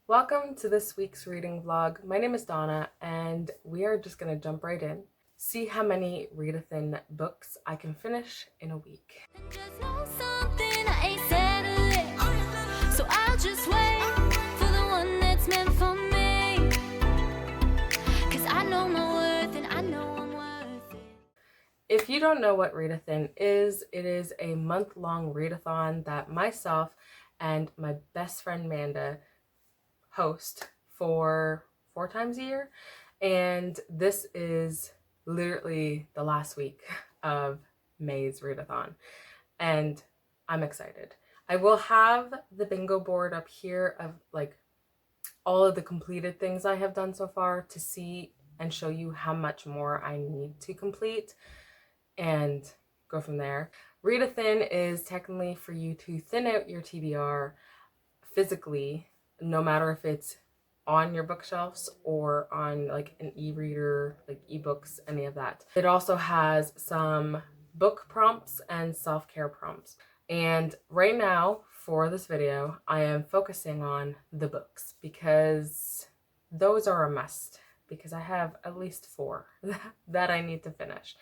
Welcome to this week's reading vlog. My name is Donna and we are just going to jump right in. See how many Readathin books I can finish in a week. Just know something, I ain't settling, so I'll just wait for the one that's meant for me, 'cause I know my worth and I know I'm worth it. If you don't know what Readathin is, it is a month-long readathon that myself and my best friend Manda host for 4 times a year, and this is literally the last week of May's readathon and I'm excited. I will have the bingo board up here of like all of the completed things I have done so far to see and show you how much more I need to complete and go from there. Readathin is technically for you to thin out your TBR physically, no matter if it's on your bookshelves or on like an e-reader, like ebooks, any of that. It also has some book prompts and self-care prompts. And right now for this video, I am focusing on the books because those are a must, because I have at least 4 that I need to finish.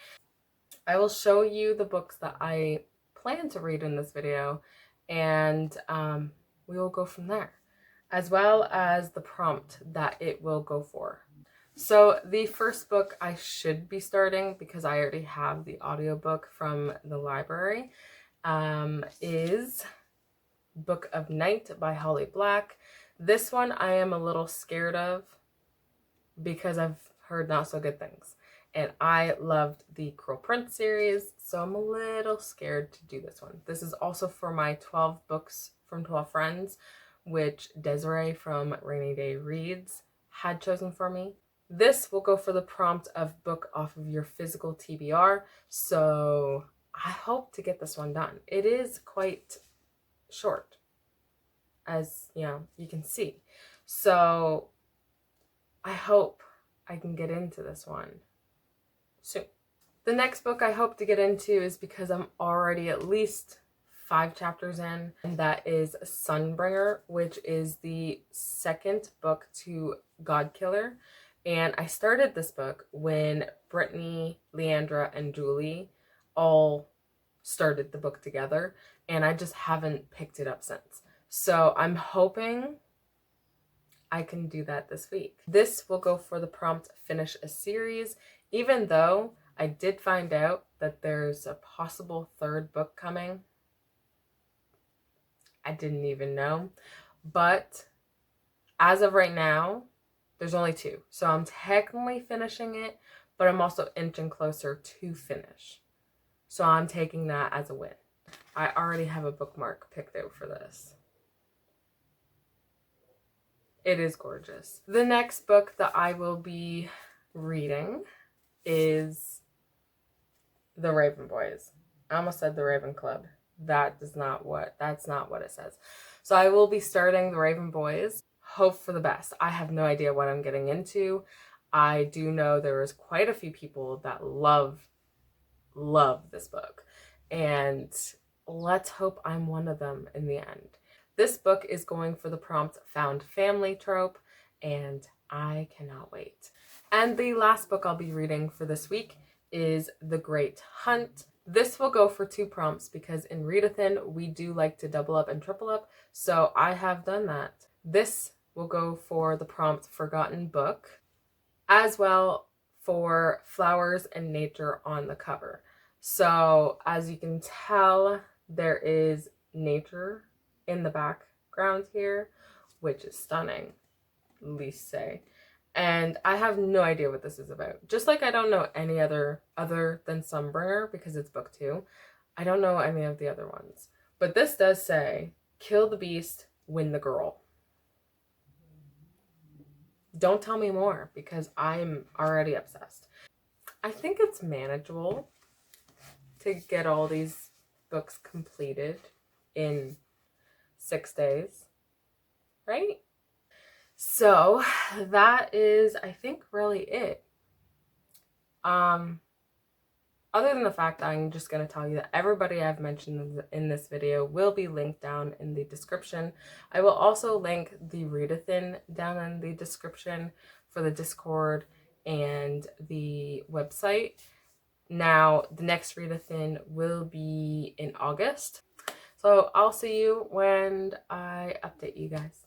I will show you the books that I plan to read in this video, and we will go from there, as well as the prompt that it will go for. So the first book I should be starting, because I already have the audiobook from the library, is Book of Night by Holly Black. This one I am a little scared of because I've heard not so good things. And I loved the Cruel Prince series, so I'm a little scared to do this one. This is also for my 12 books from 12 friends, which Desiree from Rainy Day Reads had chosen for me. This will go for the prompt of book off of your physical TBR, so I hope to get this one done. It is quite short, as you can see. So I hope I can get into this one soon. The next book I hope to get into is because I'm already at least 5 chapters in, and that is Sunbringer, which is the second book to Godkiller. And I started this book when Brittany, Leandra, and Julie all started the book together, and I just haven't picked it up since. So I'm hoping I can do that this week. This will go for the prompt finish a series, even though I did find out that there's a possible 3rd book coming. I didn't even know. But as of right now, there's only 2. So I'm technically finishing it, but I'm also inching closer to finish. So I'm taking that as a win. I already have a bookmark picked out for this. It is gorgeous. The next book that I will be reading is The Raven Boys. I almost said The Raven Club. That's not what it says. So I will be starting The Raven Boys. Hope for the best. I have no idea what I'm getting into. I do know there is quite a few people that love this book, and let's hope I'm one of them in the end. This book is going for the prompt found family trope, and I cannot wait. And the last book I'll be reading for this week is The Great Hunt. This will go for 2 prompts because in Readathin we do like to double up and triple up, so I have done that. This will go for the prompt Forgotten Book, as well for flowers and nature on the cover. So as you can tell, there is nature in the background here, which is stunning, least say. And I have no idea what this is about. Just like I don't know any other than Sunbringer, because it's book 2. I don't know any of the other ones. But this does say, kill the beast, win the girl. Don't tell me more, because I'm already obsessed. I think it's manageable to get all these books completed in 6 days, right? So that is, I think, really it. Other than the fact that I'm just going to tell you that everybody I've mentioned in this video will be linked down in the description. I will also link the Readathin down in the description for the Discord and the website. Now, the next Readathin will be in August. So I'll see you when I update you guys.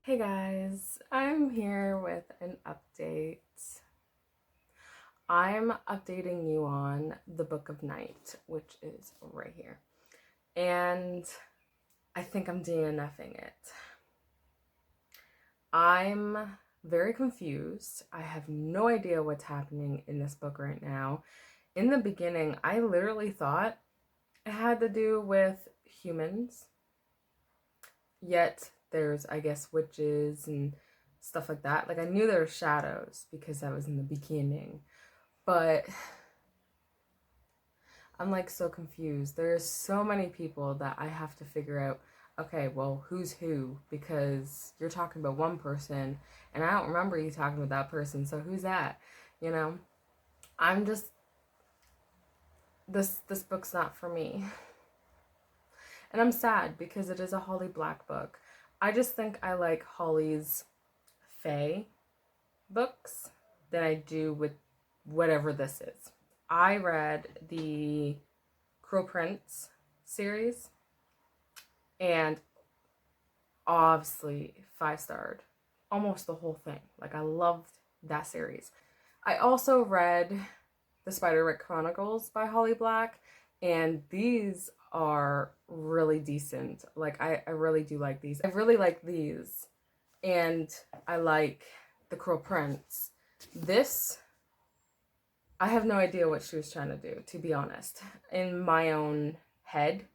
Hey guys, I'm here with an update. I'm updating you on the Book of Night, which is right here. And I think I'm DNFing it. I'm very confused. I have no idea what's happening in this book right now. In the beginning, I literally thought it had to do with humans. Yet there's, I guess, witches and stuff like that. Like, I knew there were shadows because that was in the beginning. But I'm like so confused. There's so many people that I have to figure out, okay, well, who's who? Because you're talking about one person and I don't remember you talking about that person. So who's that? You know, I'm just, this book's not for me. And I'm sad because it is a Holly Black book. I just think I like Holly's fae books than I do with whatever this is. I read the Cruel Prince series and obviously 5-starred almost the whole thing. Like, I loved that series. I also read the Spiderwick Chronicles by Holly Black, and these are really decent. Like, I really do like these. I really like these, and I like the Cruel Prince. This, I have no idea what she was trying to do, to be honest. In my own head,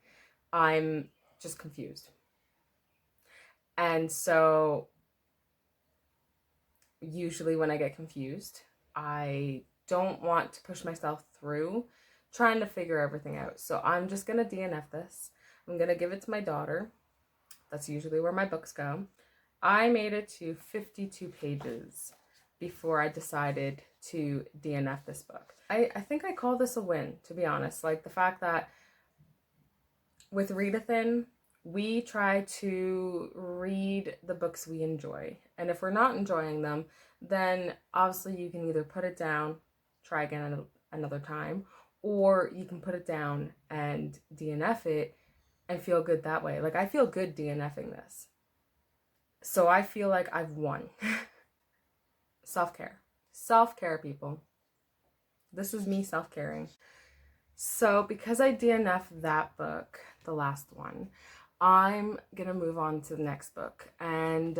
I'm just confused. And so, usually when I get confused, I don't want to push myself through trying to figure everything out. So I'm just going to DNF this. I'm going to give it to my daughter. That's usually where my books go. I made it to 52 pages before I decided to DNF this book. I think I call this a win, to be honest. Like, the fact that with Readathin, we try to read the books we enjoy. And if we're not enjoying them, then obviously you can either put it down, try again another time, or you can put it down and DNF it and feel good that way. Like, I feel good DNFing this. So I feel like I've won. Self-care. Self-care, people. This is me self-caring. So because I DNF'd that book, the last one, I'm going to move on to the next book. And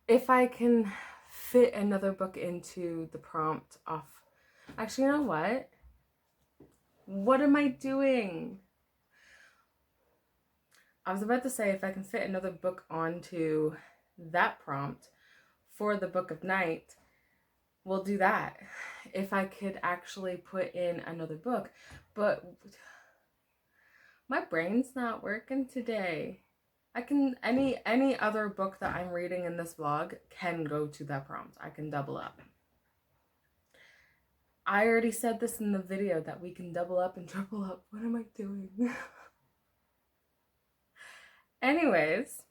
if I can fit another book into the prompt off... Actually, you know what? What am I doing? I was about to say if I can fit another book onto that prompt for the Book of Night, we'll do that. If I could actually put in another book. But my brain's not working today. I can, any other book that I'm reading in this vlog can go to that prompt. I can double up. I already said this in the video that we can double up and triple up. What am I doing? Anyways,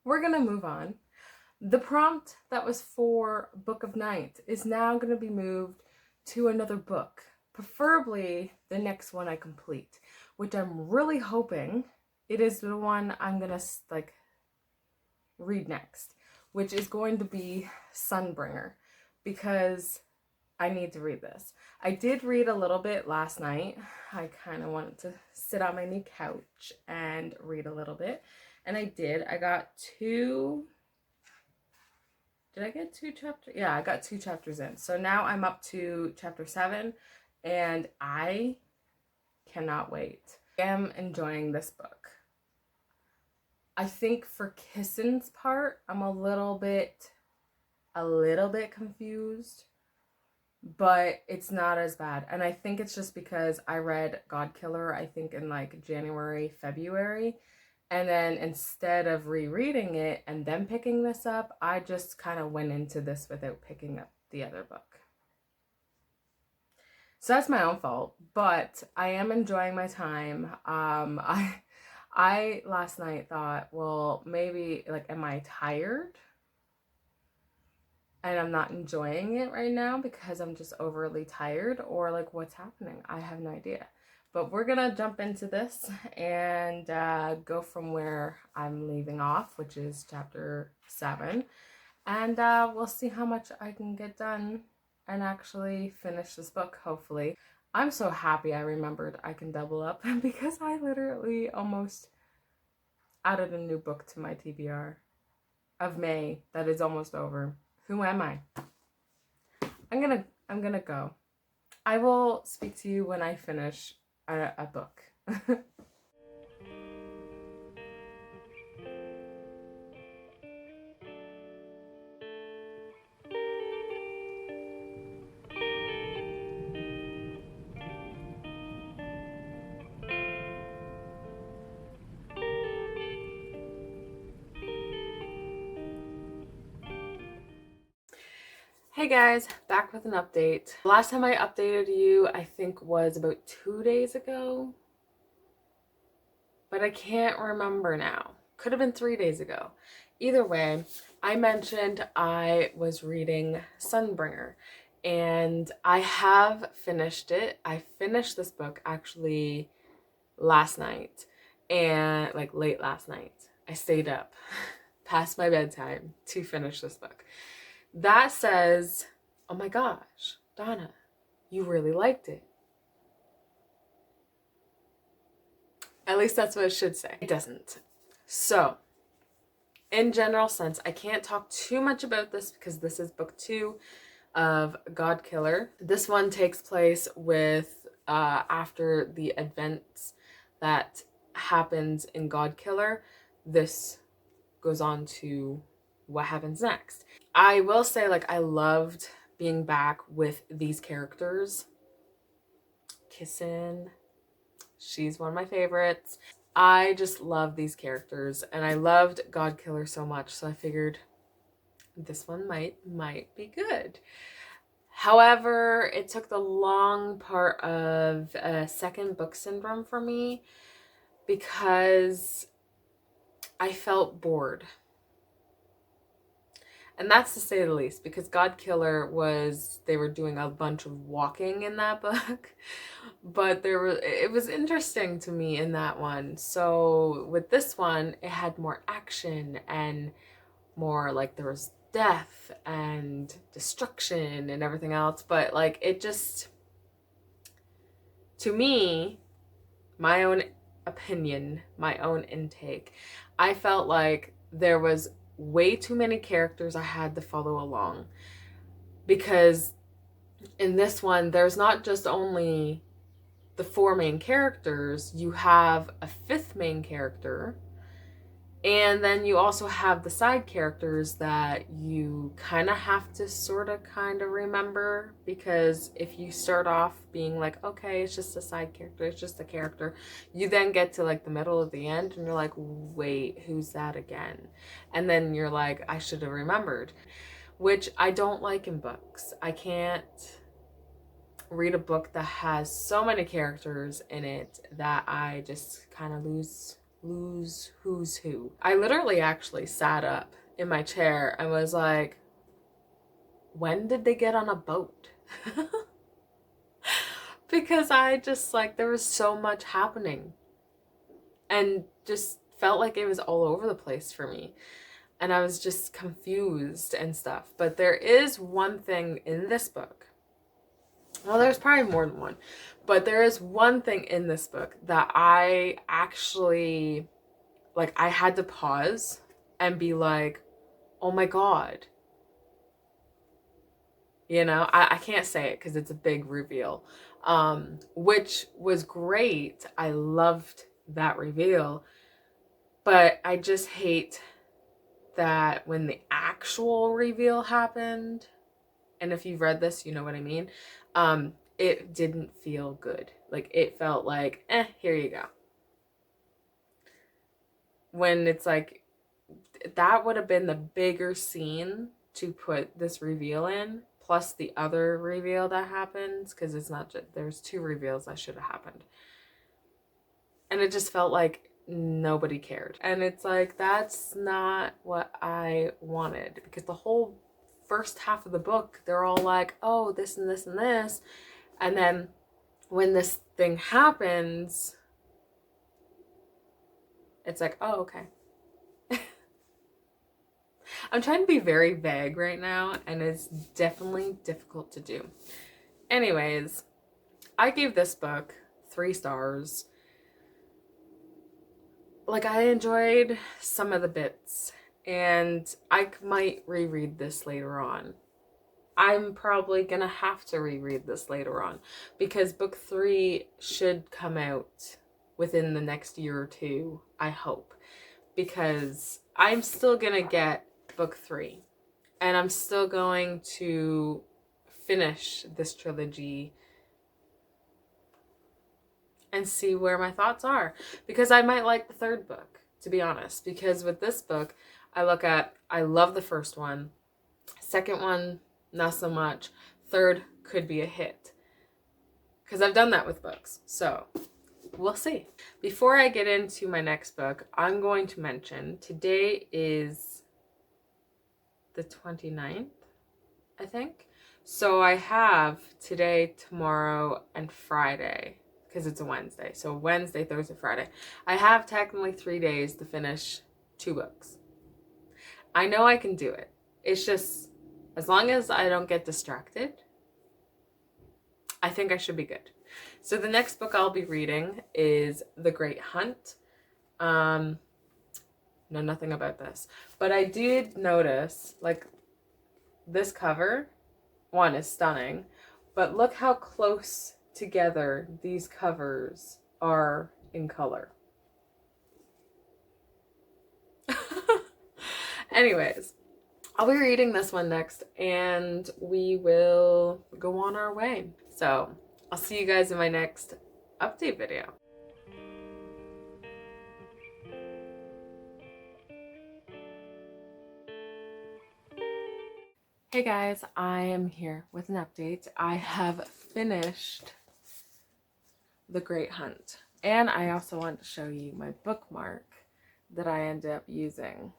we're gonna move on. The prompt that was for Book of Night is now gonna be moved to another book, preferably the next one I complete, which I'm really hoping it is the one I'm gonna like read next, which is going to be Sunbringer, because I need to read this. I did read a little bit last night. I kind of wanted to sit on my new couch and read a little bit, and I did. I got two... Did I get 2 chapters? Yeah, I got 2 chapters in. So now I'm up to chapter 7, and I cannot wait. I am enjoying this book. I think for Kissin's part, I'm a little bit confused, but it's not as bad. And I think it's just because I read God Killer, I think in like January, February. And then instead of rereading it and then picking this up, I just kind of went into this without picking up the other book. So that's my own fault, but I am enjoying my time. I last night thought, well, maybe like, am I tired? And I'm not enjoying it right now because I'm just overly tired, or like what's happening? I have no idea. But we're gonna jump into this and go from where I'm leaving off, which is chapter 7. And we'll see how much I can get done and actually finish this book, hopefully. I'm so happy I remembered I can double up because I literally almost added a new book to my TBR of May that is almost over. Who am I? I'm gonna go. I will speak to you when I finish a book. Hey guys, back with an update. Last time I updated you, I think was about 2 days ago, but I can't remember now. Could have been 3 days ago. Either way, I mentioned I was reading Sunbringer, and I have finished it. I finished this book actually last night, and like late last night. I stayed up past my bedtime to finish this book. That says, oh my gosh, Donna, you really liked it. At least that's what it should say. It doesn't. So, in general sense, I can't talk too much about this because this is book 2 of God Killer. This one takes place with after the events that happens in God Killer. This goes on to what happens next. I will say, like, I loved being back with these characters. Kissin, she's one of my favorites. I just love these characters, and I loved God Killer so much, so I figured this one might be good. However, it took the long part of second book syndrome for me because I felt bored. And that's to say the least, because God Killer they were doing a bunch of walking in that book, but it was interesting to me in that one. So with this one, it had more action and more like there was death and destruction and everything else. But like it just, to me, my own opinion, my own intake, I felt like there was way too many characters I had to follow along, because in this one there's not just only the 4 main characters, you have a 5th main character, and then you also have the side characters that you kind of have to sort of kind of remember, because if you start off being like, okay, it's just a side character, it's just a character, you then get to like the middle of the end and you're like, wait, who's that again? And then you're like, I should have remembered, which I don't like in books. I can't read a book that has so many characters in it that I just kind of lose who's who. I literally actually sat up in my chair and was like, when did they get on a boat? Because I just, like, there was so much happening and just felt like it was all over the place for me, and I was just confused and stuff. But there is one thing in this book, well, there's probably more than one, but there is one thing in this book that I actually, like, I had to pause and be like, oh my God. You know, I can't say it because it's a big reveal, which was great. I loved that reveal. But I just hate that when the actual reveal happened, and if you've read this, you know what I mean, it didn't feel good. Like, it felt like, here you go. When it's like, that would have been the bigger scene to put this reveal in, plus the other reveal that happens, because it's not just, there's 2 reveals that should have happened. And it just felt like nobody cared. And it's like, that's not what I wanted, because the whole first half of the book, they're all like, oh, this and this and this. And then when this thing happens, it's like, oh, okay. I'm trying to be very vague right now, and it's definitely difficult to do. Anyways, I gave this book 3 stars. Like, I enjoyed some of the bits, and I might reread this later on. I'm probably gonna have to reread this later on, because book 3 should come out within the next year or 2, I hope, because I'm still gonna get book 3, and I'm still going to finish this trilogy and see where my thoughts are, because I might like the 3rd book, to be honest, because with this book, I love the first one, 2nd one, not so much, 3rd could be a hit, because I've done that with books, so we'll see. Before I get into my next book, I'm going to mention today is the 29th, I think. So I have today, tomorrow, and Friday, because it's a Wednesday. So Wednesday, Thursday, Friday. I have technically 3 days to finish 2 books. I know I can do it. It's just, as long as I don't get distracted, I think I should be good. So the next book I'll be reading is The Great Hunt. Know nothing about this, but I did notice, like, this cover, one is stunning, but look how close together these covers are in color. Anyways, I'll be reading this one next, and we will go on our way. So I'll see you guys in my next update video. Hey guys, I am here with an update. I have finished The Great Hunt, and I also want to show you my bookmark that I ended up using.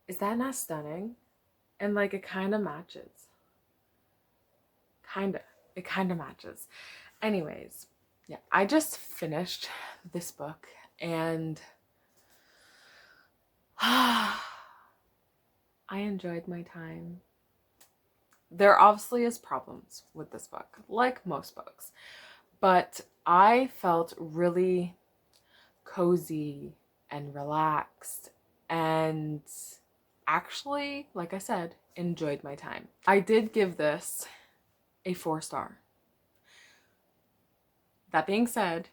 Is that not stunning? And like, it kind of matches. It kind of matches. Anyways, yeah, I just finished this book, and I enjoyed my time. There obviously is problems with this book, like most books, but I felt really cozy and relaxed, and actually, like I said, enjoyed my time. I did give this a 4-star. That being said,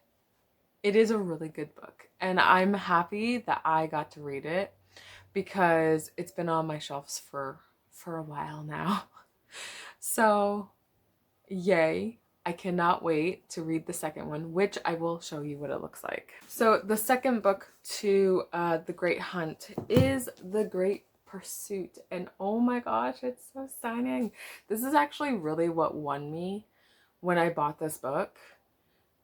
it is a really good book, and I'm happy that I got to read it, because it's been on my shelves for a while now. So yay, I cannot wait to read the second one, which I will show you what it looks like. So the second book to The Great Hunt is The Great Pursuit, and oh my gosh, it's so stunning. This is actually really what won me when I bought this book.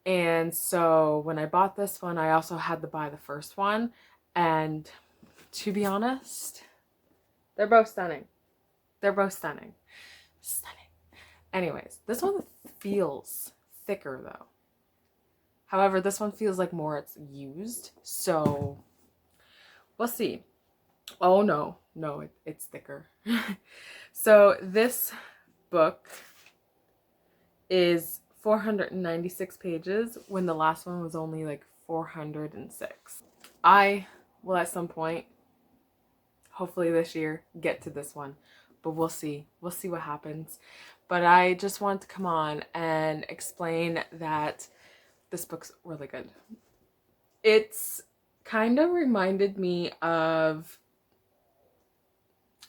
And so when I bought this one, I also had to buy the first one, and to be honest, they're both stunning. They're both stunning. Stunning. Anyways, this one feels thicker though. However, this one feels like more it's used, so we'll see. Oh no, it's thicker. So this book is 496 pages when the last one was only like 406. I will at some point, hopefully this year, get to this one, but we'll see. We'll see what happens. But I just want to come on and explain that this book's really good. It's kind of reminded me of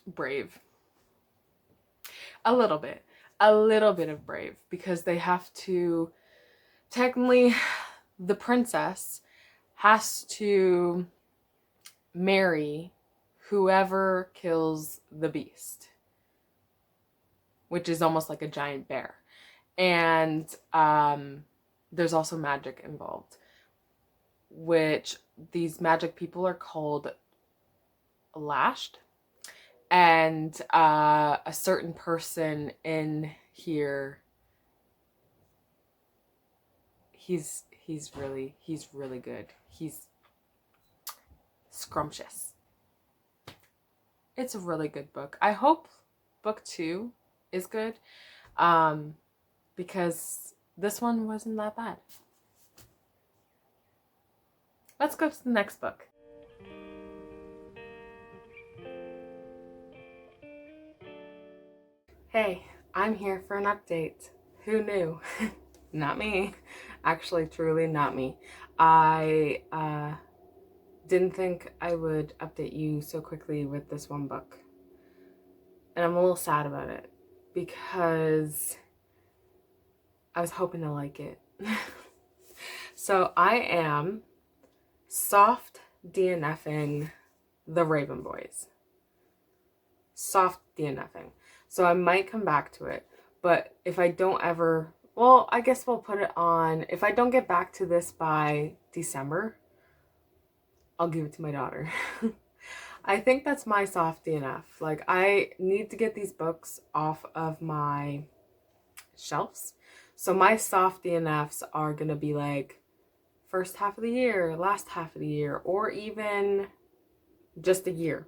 Brave. A little bit of Brave, because they have to, technically, the princess has to marry whoever kills the beast, which is almost like a giant bear. And there's also magic involved, which these magic people are called lashed. And a certain person in here, he's really good. He's scrumptious. It's a really good book. I hope book 2 is good, because this one wasn't that bad. Let's go to the next book. Hey, I'm here for an update. Who knew? Not me. Actually, truly not me. I didn't think I would update you so quickly with this one book. And I'm a little sad about it, because I was hoping to like it. So I am soft DNFing the Raven Boys. Soft DNFing. So I might come back to it, but if I don't ever, well, I guess we'll put it on. If I don't get back to this by December, I'll give it to my daughter. I think that's my soft DNF. Like, I need to get these books off of my shelves. So my soft DNFs are going to be like first half of the year, last half of the year, or even just a year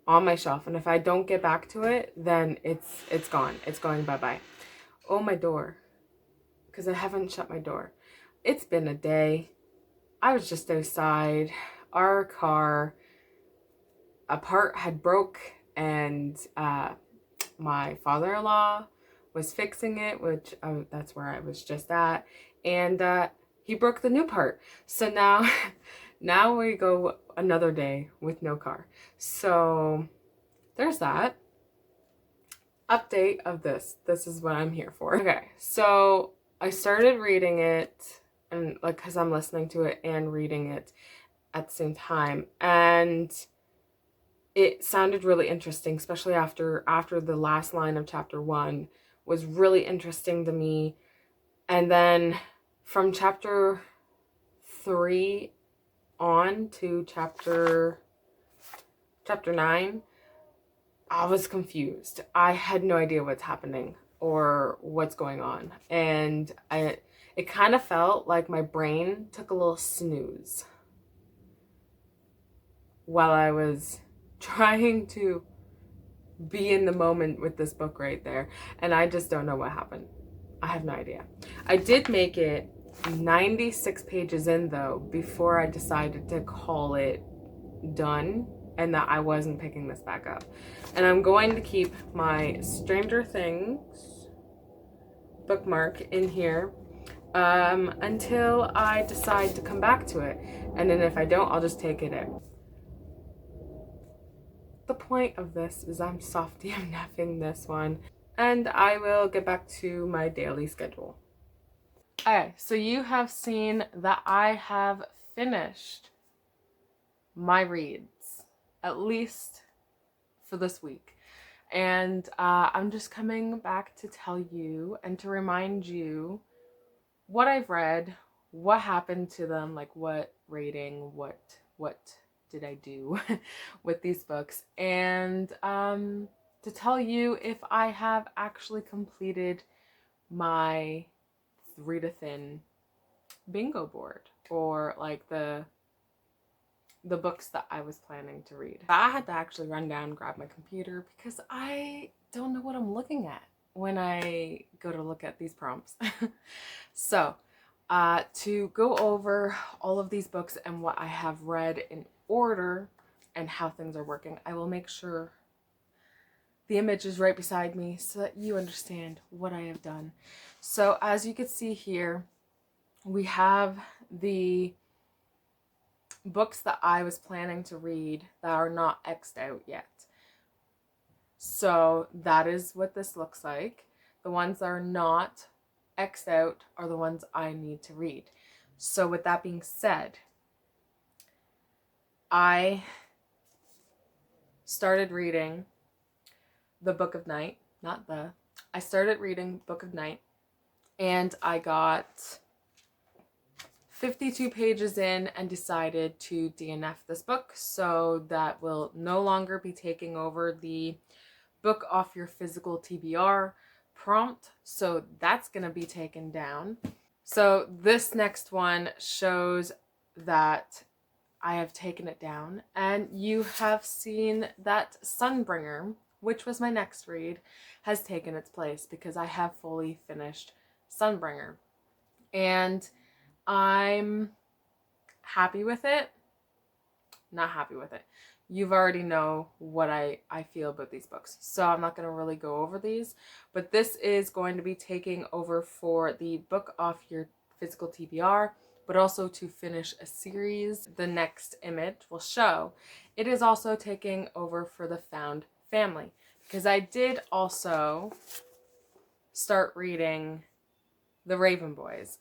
on my shelf. And if I don't get back to it, then it's gone. It's going bye-bye. Oh, my door. Because I haven't shut my door. It's been a day. I was just outside. Our car, a part had broke, and my father-in-law was fixing it, which that's where I was just at, and he broke the new part. So now we go another day with no car. So there's that. Update of this. This is what I'm here for. Okay, so I started reading it, and like, because I'm listening to it and reading it at the same time, and it sounded really interesting, especially after the last line of chapter 1 was really interesting to me. And then from chapter 3 on to chapter 9, I was confused. I had no idea what's happening or what's going on. And it kind of felt like my brain took a little snooze while I was trying to be in the moment with this book right there. And I just don't know what happened. I have no idea. I did make it 96 pages in, though, before I decided to call it done and that I wasn't picking this back up. And I'm going to keep my Stranger Things bookmark in here until I decide to come back to it. And then if I don't, I'll just take it out. The point of this is I'm soft DNFing this one, and I will get back to my daily schedule. Okay, so you have seen that I have finished my reads, at least for this week. And I'm just coming back to tell you and to remind you what I've read, what happened to them, like what rating, what did I do with these books, and to tell you if I have actually completed my Readathin bingo board, or like the books that I was planning to read. I had to actually run down, grab my computer, because I don't know what I'm looking at when I go to look at these prompts. So to go over all of these books and what I have read in order and how things are working, I will make sure the image is right beside me so that you understand what I have done. So as you can see here, we have the books that I was planning to read that are not X'd out yet. So that is what this looks like. The ones that are not X'd out are the ones I need to read. So with that being said, I started reading the Book of Night, I started reading Book of Night, and I got 52 pages in and decided to DNF this book, so that will no longer be taking over the book off your physical TBR prompt, so that's going to be taken down. So this next one shows that I have taken it down, and you have seen that Sunbringer, which was my next read, has taken its place because I have fully finished Sunbringer. And I'm happy with it. Not happy with it. You've already know what I feel about these books, so I'm not going to really go over these. But this is going to be taking over for the book off your physical TBR, but also to finish a series the next image will show. It is also taking over for the Found Family, because I did also start reading The Raven Boys,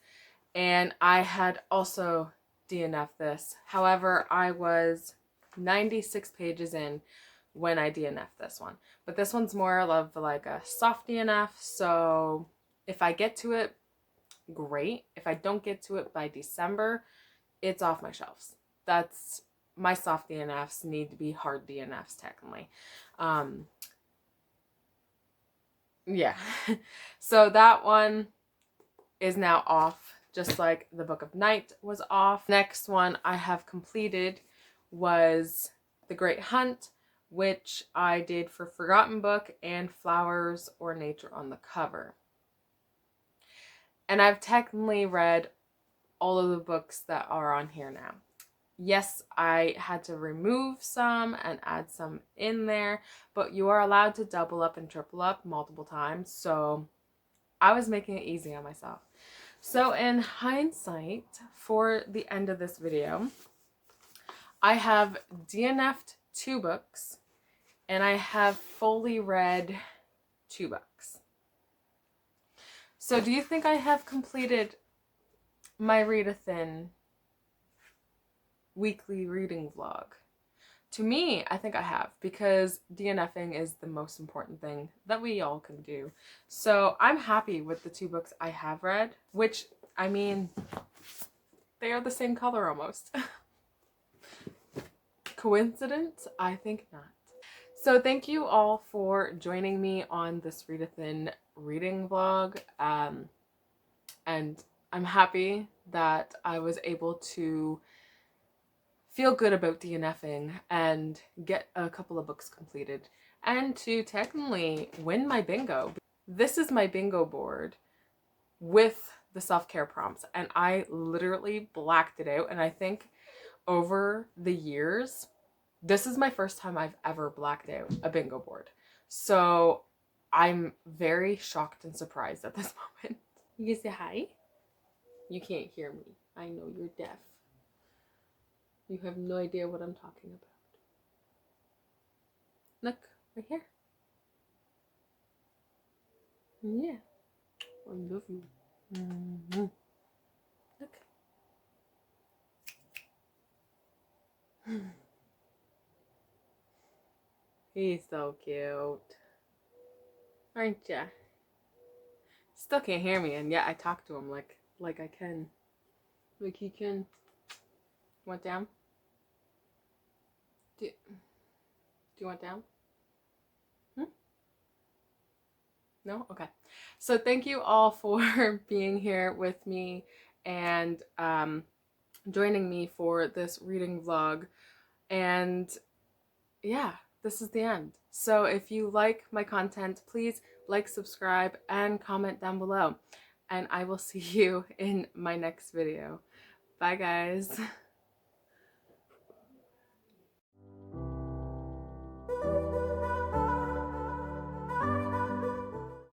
and I had also DNF'd this. However, I was 96 pages in when I DNF'd this one. But this one's more of like a soft DNF, so if I get to it, great. If I don't get to it by December, it's off my shelves. That's my soft DNFs need to be hard DNFs technically. Yeah. So that one is now off, just like the Book of Night was off. Next one I have completed was The Great Hunt, which I did for Forgotten Book and Flowers or Nature on the Cover. And I've technically read all of the books that are on here now. Yes, I had to remove some and add some in there, but you are allowed to double up and triple up multiple times, so I was making it easy on myself. So in hindsight, for the end of this video, I have DNF'd 2 books, and I have fully read 2 books. So do you think I have completed my Readathin weekly reading vlog? To me, I think I have, because DNFing is the most important thing that we all can do. So I'm happy with the 2 books I have read, which, I mean, they are the same color almost. Coincidence? I think not. So thank you all for joining me on this Readathin reading vlog. And I'm happy that I was able to feel good about DNFing and get a couple of books completed and to technically win my bingo. This is my bingo board with the self-care prompts, and I literally blacked it out, and I think over the years this is my first time I've ever blacked out a bingo board. So I'm very shocked and surprised at this moment. You can say hi. You can't hear me. I know you're deaf. You have no idea what I'm talking about. Look, right here. Yeah. I love you. Mm-hmm. Look. He's so cute. Aren't ya? Still can't hear me, and yet I talk to him like I can. Like he can. Want down? Do you want down? No? Okay. So thank you all for being here with me and joining me for this reading vlog. And yeah, this is the end. So if you like my content, please like, subscribe, and comment down below. And I will see you in my next video. Bye, guys.